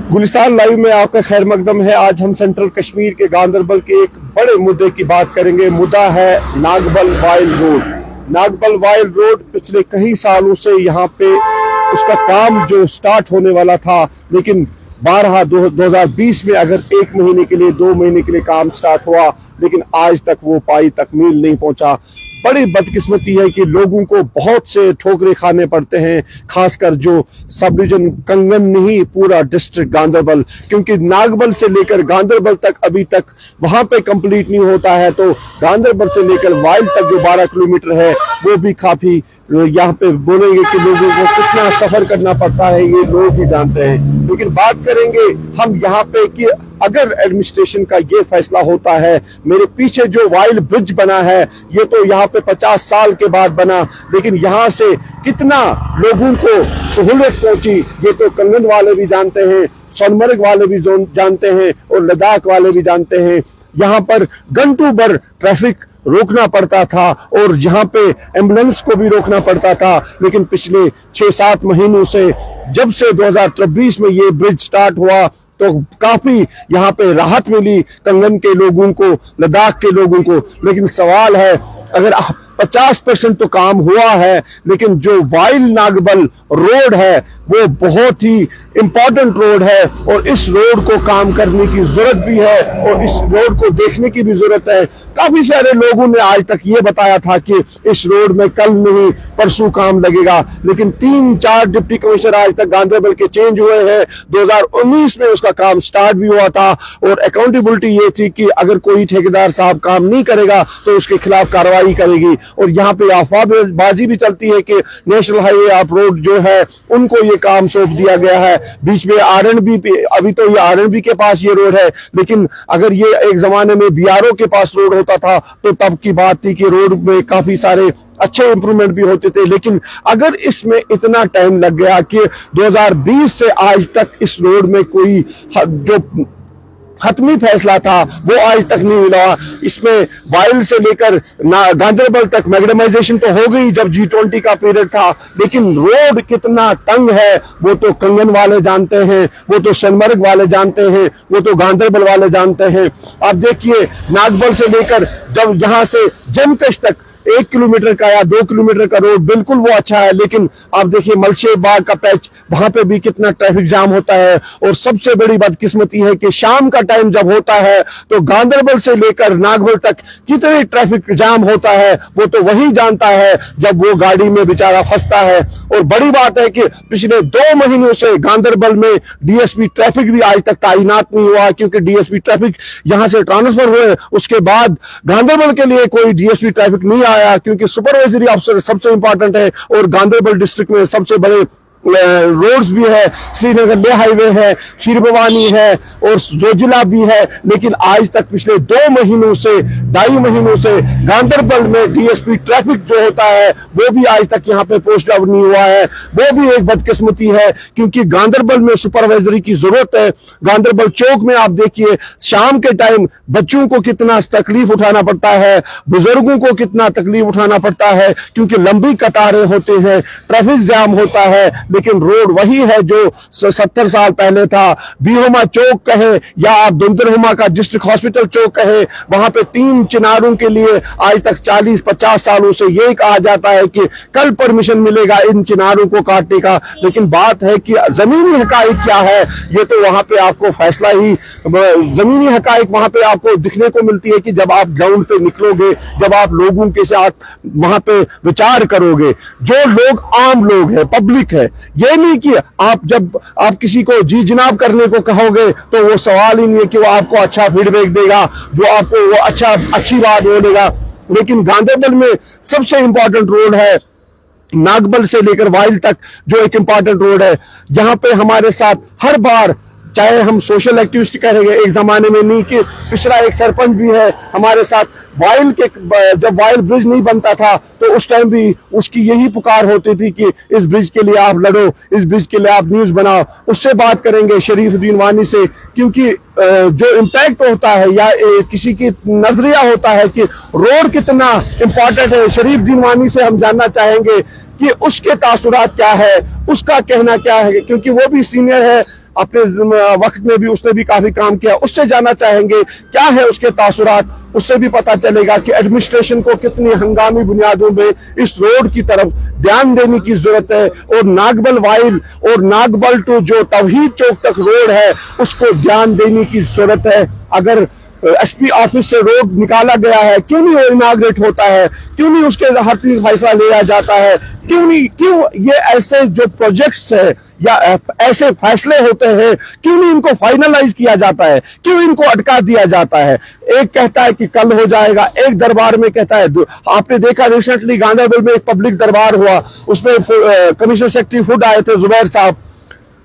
Gulistan live में आपका खैर मकदम है। आज हम सेंट्रल कश्मीर के गांदरबल के एक बड़े मुद्दे की बात करेंगे। मुद्दा है Nagbal while road. Nagbal while road पिछले कई सालों से यहाँ पे उसका काम जो स्टार्ट होने वाला था, लेकिन 2020 में अगर 1 महीने के लिए 2 महीने के लिए काम स्टार्ट हुआ, लेकिन आज तक वो पाई तकमील नहीं पहुंचा। बड़ी बदकिस्मती है कि लोगों को बहुत से ठोकरे खाने पड़ते हैं, खासकर जो सब डिवीजन कंगन नहीं, पूरा डिस्ट्रिक्ट गांदरबल, क्योंकि नागबल से लेकर गांदरबल तक अभी तक वहां पे कंप्लीट नहीं होता है। तो गांदरबल से लेकर वाइल तक जो 12 किलोमीटर है वो भी काफी, यहाँ पे बोलेंगे कि लोगों को कितना सफर करना पड़ता है ये लोग ही जानते हैं। लेकिन बात करेंगे हम यहाँ पे कि अगर एडमिनिस्ट्रेशन का ये फैसला होता है, मेरे पीछे जो वाइल ब्रिज बना है ये तो यहाँ पे 50 साल के बाद बना, लेकिन यहाँ से कितना लोगों को सहूलियत पहुंची ये तो कंगन वाले भी जानते हैं, सोनमर्ग वाले भी जानते हैं और लद्दाख वाले भी जानते हैं। यहाँ पर घंटों भर ट्रैफिक रोकना पड़ता था और यहाँ पे एम्बुलेंस को भी रोकना पड़ता था। लेकिन पिछले 6-7 महीनों से, जब से 2023 में ये ब्रिज स्टार्ट हुआ, तो काफी यहाँ पे राहत मिली कंगन के लोगों को, लद्दाख के लोगों को। लेकिन सवाल है, अगर 50% तो काम हुआ है, लेकिन जो वाइल नागबल रोड है वो बहुत ही इंपॉर्टेंट रोड है और इस रोड को काम करने की जरूरत भी है और इस रोड को देखने की भी जरूरत है। काफी सारे लोगों ने आज तक ये बताया था कि इस रोड में कल नहीं परसों काम लगेगा, लेकिन 3-4 डिप्टी कमिश्नर आज तक गांदरबल के चेंज हुए हैं। 2019 में उसका काम स्टार्ट भी हुआ था और अकाउंटेबिलिटी ये थी कि अगर कोई ठेकेदार साहब काम नहीं करेगा तो उसके खिलाफ कार्रवाई करेगी। और यहाँ पे अफवाहबाजी भी चलती है कि नेशनल हाईवे आप रोड जो है उनको ये काम सौंप दिया गया है। बीच में आरएनबी, अभी तो ये आरएनबी के पास ये रोड है, लेकिन अगर ये एक जमाने में बीआरओ के पास रोड होता था तो तब की बात थी कि रोड में काफी सारे अच्छे इंप्रूवमेंट भी होते थे। लेकिन अगर इसमें इतना टाइम लग गया कि 2020 से आज तक इस रोड में कोई जो हतमी फैसला था वो आज तक नहीं मिला। इसमें वाइल से लेकर गांदरबल तक मैग्नेमाइजेशन तो हो गई जब G20 का पीरियड था, लेकिन रोड कितना तंग है वो तो कंगन वाले जानते हैं, वो तो सोनमर्ग वाले जानते हैं, वो तो गांदरबल वाले जानते हैं। आप देखिए नागबल से लेकर जब यहाँ से जमकश तक 1 किलोमीटर का या 2 किलोमीटर का रोड बिल्कुल वो अच्छा है, लेकिन आप देखिए मलशे बाग का पैच, वहां पे भी कितना ट्रैफिक जाम होता है। और सबसे बड़ी बदकिस्मती है कि शाम का टाइम जब होता है तो गांदरबल से लेकर नागबल तक कितने ट्रैफिक जाम होता है वो तो वही जानता है जब वो गाड़ी में बेचारा फंसता है। और बड़ी बात है कि पिछले 2 महीनों से गांदरबल में डीएसपी ट्रैफिक भी आज तक तैनात नहीं हुआ, क्योंकि डीएसपी ट्रैफिक यहां से ट्रांसफर हुए उसके बाद गांदरबल के लिए कोई डीएसपी ट्रैफिक नहीं आया, क्योंकि सुपरवाइजरी अफसर सबसे इंपॉर्टेंट है और गांदरबल डिस्ट्रिक्ट में सबसे बड़े रोड्स भी है, श्रीनगर ले हाईवे है, खीर भवानी है और जोजिला भी है। लेकिन आज तक पिछले 2 महीनों से 2.5 महीनों से गांदरबल में डीएसपी ट्रैफिक जो होता है वो भी आज तक यहाँ पे पोस्ट आउट नहीं हुआ है। वो भी एक बदकिस्मती है, क्योंकि गांदरबल में सुपरवाइजरी की जरूरत है। गांदरबल चौक में आप देखिए शाम के टाइम बच्चों को कितना तकलीफ उठाना पड़ता है, बुजुर्गों को कितना तकलीफ उठाना पड़ता है, क्योंकि लंबी कतारें होते हैं, ट्रैफिक जाम होता है, लेकिन रोड वही है जो 70 साल पहले था। बीहुमा चौक कहे या आप दुंदरहुमा का डिस्ट्रिक्ट हॉस्पिटल चौक कहे, वहां पे 3 चिनारों के लिए आज तक 40-50 सालों से यही कहा जाता है कि कल परमिशन मिलेगा इन चिनारों को काटने का। लेकिन बात है कि जमीनी हकाइक क्या है ये तो वहां पे आपको फैसला ही, जमीनी हकाइक वहां पे आपको दिखने को मिलती है कि जब आप ग्राउंड पे निकलोगे, जब आप लोगों के साथ वहां पे विचार करोगे। जो लोग आम लोग हैं, पब्लिक है, ये नहीं कि जब आप किसी को जी जनाब करने को कहोगे तो वो सवाल ही नहीं है कि वो आपको अच्छा फीडबैक देगा, जो आपको वो अच्छी बात बोलेगा। लेकिन गांदरबल में सबसे इंपॉर्टेंट रोड है नागबल से लेकर वाइल तक, जो एक इंपॉर्टेंट रोड है जहां पे हमारे साथ हर बार, चाहे हम सोशल एक्टिविस्ट कहेंगे, एक जमाने में नहीं कि पिछला एक सरपंच भी है हमारे साथ, वाइल के जब वाइल ब्रिज नहीं बनता था तो उस टाइम भी उसकी यही पुकार होती थी कि इस ब्रिज के लिए आप लड़ो, इस ब्रिज के लिए आप न्यूज बनाओ। उससे बात करेंगे शरीफुद्दीन वानी से, क्योंकि जो इम्पैक्ट होता है या किसी की नजरिया होता है कि रोड कितना इंपॉर्टेंट है, शरीफुद्दीन वानी से हम जानना चाहेंगे कि उसके तासुरात क्या है, उसका कहना क्या है, क्योंकि वो भी सीनियर है अपने वक्त में भी उसने भी काफी काम किया, उससे जानना चाहेंगे क्या है उसके तासुरात। उससे भी पता चलेगा कि एडमिनिस्ट्रेशन को कितनी हंगामी बुनियादों में इस रोड की तरफ ध्यान देने की जरूरत है, और नागबल वाइल और नागबल टू जो तौहीद चौक तक रोड है उसको ध्यान देने की जरूरत है। अगर एसपी ऑफिस से रोड निकाला गया है, क्यों नहीं वो इनाग्रेट होता है, क्यों नहीं उसके हर चीज फैसला लिया जाता है, क्यों ये ऐसे जो प्रोजेक्ट्स है या ऐसे फैसले होते हैं क्यों नहीं इनको फाइनलाइज किया जाता है, क्यों इनको अटका दिया जाता है। एक कहता है कि कल हो जाएगा, एक दरबार में कहता है। आपने देखा रिसेंटली गांधरबल में एक पब्लिक दरबार हुआ, उसमें कमिश्नर सेक्रेटरी फूड आए थे जुबैर साहब,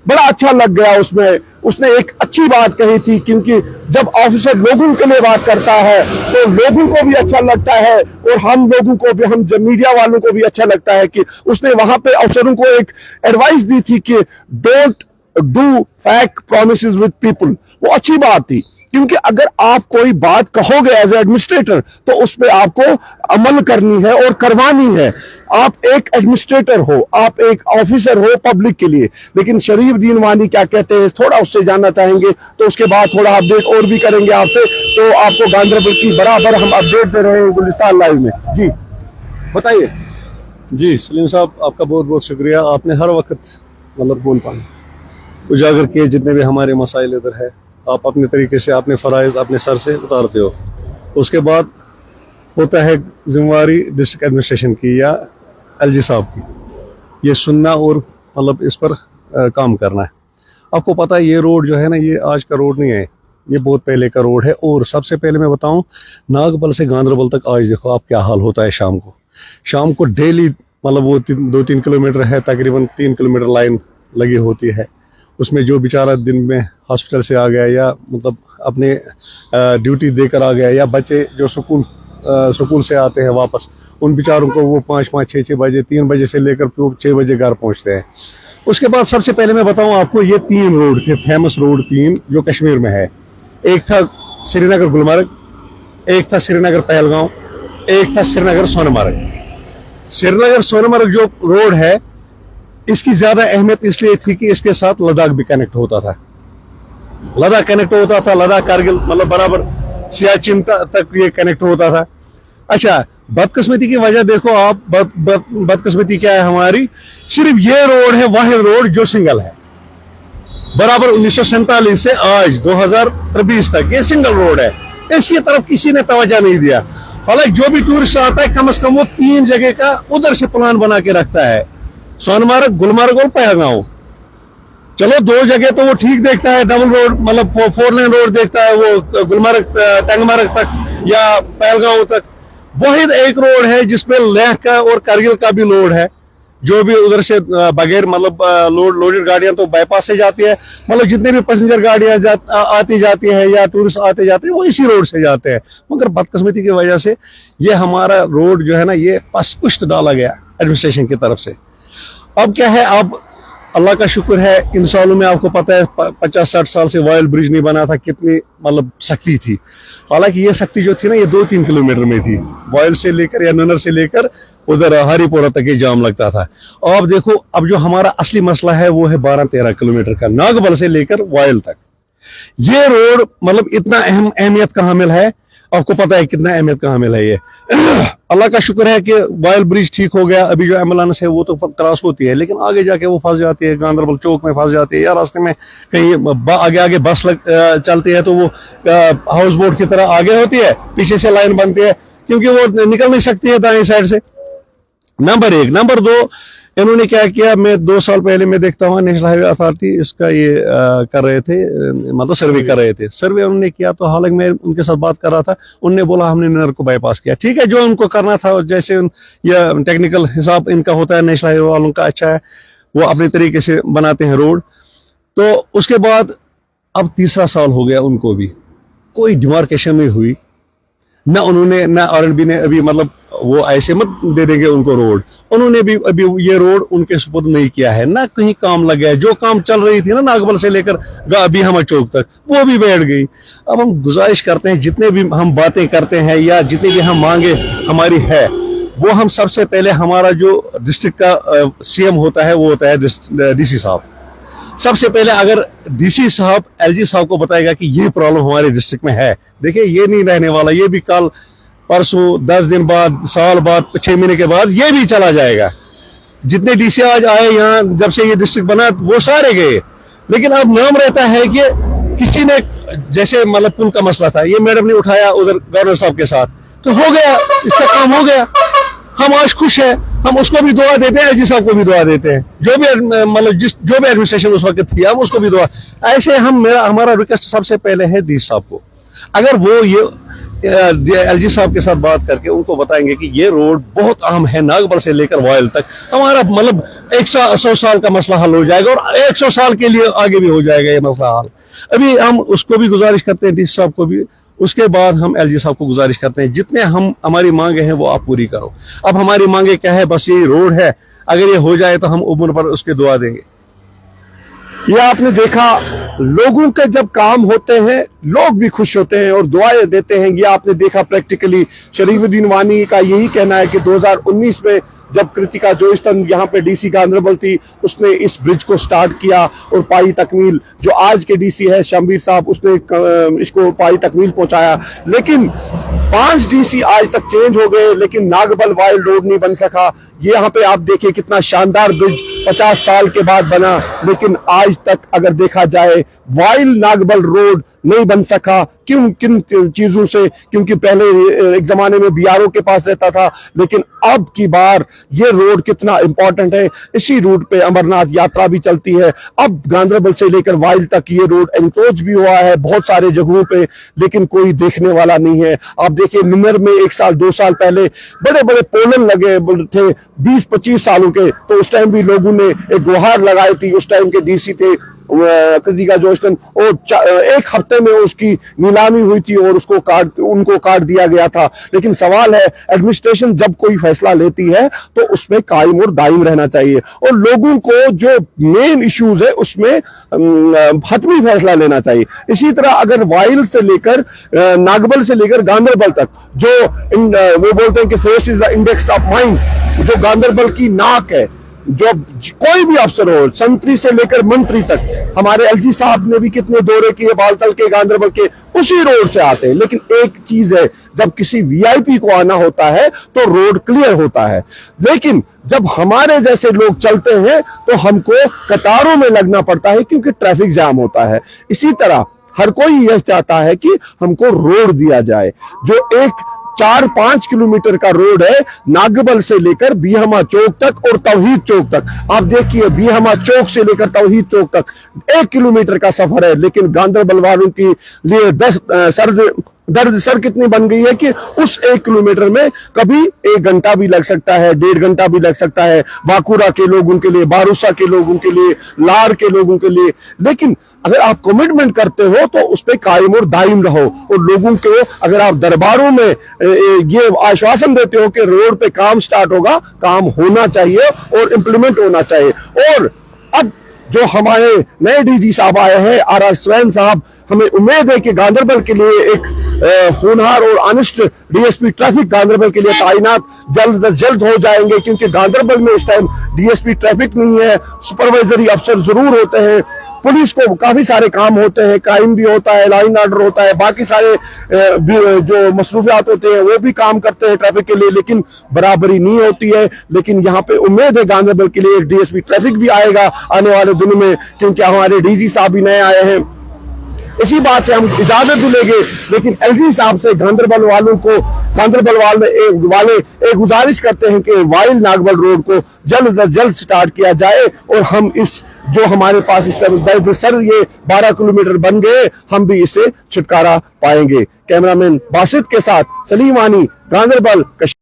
बड़ा अच्छा लग गया। उसमें उसने एक अच्छी बात कही थी, क्योंकि जब ऑफिसर लोगों के लिए बात करता है तो लोगों को भी अच्छा लगता है, और हम लोगों को भी, हम मीडिया वालों को भी अच्छा लगता है कि उसने वहां पे अफसरों को एक एडवाइस दी थी कि don't do fake promises with people. वो अच्छी बात थी, क्योंकि अगर आप कोई बात कहोगे एज एडमिनिस्ट्रेटर तो उस पर आपको अमल करनी है और करवानी है। आप एक एडमिनिस्ट्रेटर हो, आप एक ऑफिसर हो पब्लिक के लिए। लेकिन शरीफ दीन वानी क्या कहते हैं, थोड़ा उससे जानना चाहेंगे, तो उसके बाद थोड़ा अपडेट और भी करेंगे आपसे। तो आपको गांधरबल की बराबर हम अपडेट दे रहे हैं गुलिस्तान लाइव में। जी बताइए। जी सलीम साहब, आपका बहुत बहुत शुक्रिया। आपने हर वक्त मतलब बोल पाए उजागर किए जितने भी हमारे मसाइल इधर है, आप अपने तरीके से अपने फ़राइज़ अपने सर से उतारते हो। उसके बाद होता है जिम्मेवारी डिस्ट्रिक्ट एडमिनिस्ट्रेशन की या एलजी साहब की, ये सुनना और मतलब इस पर काम करना है। आपको पता है ये रोड जो है ना, ये आज का रोड नहीं है, ये बहुत पहले का रोड है। और सबसे पहले मैं बताऊं, नागबल से गांधरबल तक आज देखो आप क्या हाल होता है। शाम को डेली मतलब वो 2-3 किलोमीटर है, तकरीबन 3 किलोमीटर लाइन लगी होती है। उसमें जो बेचारा दिन में हॉस्पिटल से आ गया या मतलब अपने ड्यूटी देकर आ गया, या बच्चे जो स्कूल से आते हैं वापस, उन बेचारों को वो 5-5, 6-6 बजे, 3 बजे से लेकर 6 बजे घर पहुंचते हैं। उसके बाद सबसे पहले मैं बताऊं आपको, ये 3 रोड थे, फेमस रोड 3 जो कश्मीर में है। एक था श्रीनगर गुलमर्ग, एक था श्रीनगर पहलगांव, एक था श्रीनगर सोनमर्ग। श्रीनगर सोनमर्ग जो रोड है, इसकी ज्यादा अहमियत इसलिए थी कि इसके साथ लद्दाख भी कनेक्ट होता था। लद्दाख कारगिल मतलब बराबर सियाचिन तक ये कनेक्ट होता था। अच्छा, बदकिस्मती की वजह देखो आप, बदकिस्मती क्या है हमारी, सिर्फ ये रोड है वाहिद रोड जो सिंगल है। बराबर 1947 से आज 2020 तक ये सिंगल रोड है। इसकी तरफ किसी ने तवज्जो नहीं दिया। हालांकि जो भी टूरिस्ट आता है कम से कम वो 3 जगह का उधर से प्लान बना के रखता है, सोनमर्ग, गुलमर्ग और पहलगांव। चलो 2 जगह तो वो ठीक देखता है, डबल रोड मतलब 4 लेन रोड देखता है वो गुलमर्ग टंगमर्ग तक या पहलगांव तक। वाहिद एक रोड है जिसमें लेह का और करगिल का भी लोड है, जो भी उधर से बगैर मतलब लोडेड गाड़ियां तो बाईपास से जाती है, मतलब जितने भी पैसेंजर गाड़ियां आती जाती है या टूरिस्ट आते जाते हैं वो इसी रोड से जाते हैं। मगर बदकिस्मती की वजह से ये हमारा रोड जो है ना, ये पसपुश्त डाला गया एडमिनिस्ट्रेशन की तरफ से। अब क्या है, अब अल्लाह का शुक्र है, इन सालों में आपको पता है 50-60 साल से वायल ब्रिज नहीं बना था, कितनी मतलब सख्ती थी। हालांकि ये सख्ती जो थी ना, ये 2-3 किलोमीटर में थी, वायल से लेकर या ननर से लेकर उधर हरिपोरा तक ये जाम लगता था। अब देखो, अब जो हमारा असली मसला है वो है 12-13 किलोमीटर का, नागबल से लेकर वायल तक। ये रोड मतलब इतना अहमियत का हामिल है, आपको पता है कितना अहमियत का हामिल है ये। अल्लाह का शुक्र है कि वायल ब्रिज ठीक हो गया। अभी जो एम्बुलेंस है वो तो क्रॉस होती है, लेकिन आगे जाके वो फंस जाती है, गांधरबल चौक में फंस जाती है, या रास्ते में कहीं आगे बस चलती है तो वो हाउस बोट की तरह आगे होती है, पीछे से लाइन बनती है, क्योंकि वो निकल नहीं सकती है दाएं साइड से। नंबर 1। नंबर 2, इन्होंने क्या किया, मैं 2 साल पहले मैं देखता हूँ नेशनल हाईवे अथॉरिटी इसका ये कर रहे थे, मतलब सर्वे कर रहे थे। सर्वे उन्होंने किया तो हालांकि मैं उनके साथ बात कर रहा था, उनने बोला हमने नहर को बाईपास किया। ठीक है, जो उनको करना था, जैसे यह टेक्निकल हिसाब इनका होता है, नेशनल हाईवे वालों का अच्छा है, वो अपने तरीके से बनाते हैं रोड। तो उसके बाद अब 3रा साल हो गया, उनको भी कोई डिमार्केशन नहीं हुई, ना उन्होंने, ना आरएनबी ने अभी मतलब वो ऐसे मत दे देंगे उनको रोड, उन्होंने भी अभी ये रोड उनके सुपुर्द नहीं किया है, ना कहीं काम लग गया। जो काम चल रही थी ना नागबल से लेकर बीहमा चौक तक, वो भी बैठ गई। अब हम गुजारिश करते हैं, जितने भी हम बातें करते हैं या जितनी भी हम मांगे हमारी है, वो हम सबसे पहले, हमारा जो डिस्ट्रिक्ट का सीएम होता है वो होता है डीसी साहब। सबसे पहले अगर डीसी साहब एलजी साहब को बताएगा कि ये प्रॉब्लम हमारे डिस्ट्रिक्ट में है, देखिए ये नहीं रहने वाला, ये भी कल परसों 10 दिन बाद, साल बाद, 6 महीने के बाद ये भी चला जाएगा। जितने डीसी आज आए यहाँ, जब से ये डिस्ट्रिक्ट बना वो सारे गए, लेकिन अब नाम रहता है कि किसी ने, जैसे मतलब पुल का मसला था, ये मैडम ने उठाया उधर गवर्नर साहब के साथ, तो हो गया, इसका काम हो गया, हम आज खुश है, हम उसको भी दुआ देते हैं, एलजी साहब को भी दुआ देते हैं, जो भी मतलब जो भी एडमिनिस्ट्रेशन उस वक्त थी, हम उसको भी दुआ। ऐसे हमारा रिक्वेस्ट सबसे पहले है डी साहब को, अगर वो ये एलजी साहब के साथ बात करके उनको बताएंगे कि ये रोड बहुत अहम है, नागबल से लेकर वायल तक, हमारा मतलब 100 साल का मसला हल हो जाएगा और 100 साल के लिए आगे भी हो जाएगा ये मसला हल। अभी हम उसको भी गुजारिश करते हैं, डी साहब को भी, उसके बाद हम एलजी साहब को गुजारिश करते हैं, जितने हमारी मांगे हैं वो आप पूरी करो। अब हमारी मांगे क्या है, बस ये रोड है, अगर ये हो जाए तो हम उम्र पर उसके दुआ देंगे। ये आपने देखा, लोगों के जब काम होते हैं लोग भी खुश होते हैं और दुआएं देते हैं। ये आपने देखा प्रैक्टिकली, शरीफुद्दीन वानी का यही कहना है कि 2019 में जब कृतिका जोइस्तन यहाँ पे डीसी गांधरबल थी, उसने इस ब्रिज को स्टार्ट किया और पाई तकमील, जो आज के डीसी है शमबीर साहब, उसने इसको पाई तकमील पहुंचाया। लेकिन 5 डीसी आज तक चेंज हो गए, लेकिन नागबल वाइल्ड रोड नहीं बन सका। ये यहाँ पे आप देखिए कितना शानदार ब्रिज 50 साल के बाद बना, लेकिन आज तक अगर देखा जाए वाइल्ड नागबल रोड नहीं बन सका। क्यों? किन चीजों से? क्योंकि पहले एक जमाने में बीआरओ के पास रहता था, लेकिन अब की बार ये रोड कितना इंपॉर्टेंट है। इसी रूट पे अमरनाथ यात्रा भी चलती है। अब गांधरबल से लेकर वाइल्ड तक ये रोड एनक्रोच भी हुआ है बहुत सारे जगहों पे, लेकिन कोई देखने वाला नहीं है। आप देखिए निमर में 1 साल 2 साल पहले बड़े बड़े पोलन लगे थे 20-25 सालों के, तो उस टाइम भी लोगों ने एक गुहार लगाई थी। उस टाइम के डीसी थे कृतिका जोइस्तन, और 1 हफ्ते में उसकी नीलामी हुई थी और उनको काट दिया गया था। लेकिन सवाल है, एडमिनिस्ट्रेशन जब कोई फैसला लेती है तो उसमें कायम और दायम रहना चाहिए और लोगों को जो मेन इश्यूज है उसमें हतमी फैसला लेना चाहिए। इसी तरह अगर वाइल से लेकर नागबल से लेकर गांधरबल तक, जो वो बोलते हैं कि face is the index of mind, जो गांधरबल की नाक है, जो कोई भी अफसर हो, संतरी से लेकर मंत्री तक, हमारे एलजी साहब ने भी कितने दौरे किए बालतल के, गांधरबल के, उसी रोड से आते हैं। लेकिन एक चीज है, जब किसी वीआईपी को आना होता है तो रोड क्लियर होता है, लेकिन जब हमारे जैसे लोग चलते हैं तो हमको कतारों में लगना पड़ता है क्योंकि ट्रैफिक जाम होता है। इसी तरह हर कोई यह चाहता है कि हमको रोड दिया जाए, जो एक 4-5 किलोमीटर का रोड है नागबल से लेकर बीहमा चौक तक और तौहीद चौक तक। आप देखिए बीहमा चौक से लेकर तौहीद चौक तक 1 किलोमीटर का सफर है, लेकिन गांधरबल वालों के लिए दर्द सर कितनी बन गई है कि उस 1 किलोमीटर में कभी 1 घंटा भी लग सकता है, 1.5 घंटा भी लग सकता है, बाकुरा के लोगों के लिए, बारूसा के लोगों के लिए, लार के लोगों के लिए। लेकिन अगर आप कमिटमेंट करते हो तो उस पर कायम और दायम रहो और लोगों को अगर आप दरबारों में ये आश्वासन देते हो कि रोड पे काम स्टार्ट होगा, काम होना चाहिए और इम्प्लीमेंट होना चाहिए। और अब जो हमारे नए डीजी साहब आए हैं, आर स्वैन साहब, हमें उम्मीद है कि गांधरबल के लिए एक होनहार और ऑनेस्ट डीएसपी ट्रैफिक गांधरबल के लिए तैनात जल्द से जल्द हो जाएंगे, क्योंकि गांधरबल में इस टाइम डीएसपी ट्रैफिक नहीं है। सुपरवाइजरी अफसर जरूर होते हैं, पुलिस को काफी सारे काम होते हैं, क्राइम भी होता है, लाइन ऑर्डर होता है, बाकी सारे जो मसरूफियात होते हैं वो भी काम करते हैं ट्रैफिक के लिए, लेकिन बराबरी नहीं होती है। लेकिन यहाँ पे उम्मीद है गांधरबल के लिए एक डीएसपी ट्रैफिक भी आएगा आने वाले दिनों में, क्योंकि हमारे डीजी साहब भी नए आए हैं। इसी बात से हम इजाजत भी लेंगे, लेकिन एलजी साहब से गांधरबल वाले एक गुजारिश करते हैं कि वाइल्ड नागबल रोड को जल्द से जल्द स्टार्ट किया जाए और हम इस जो हमारे पास इस तरह सर ये 12 किलोमीटर बन गए, हम भी इससे छुटकारा पाएंगे। कैमरामैन बासित के साथ सलीम वानी, गांधरबल।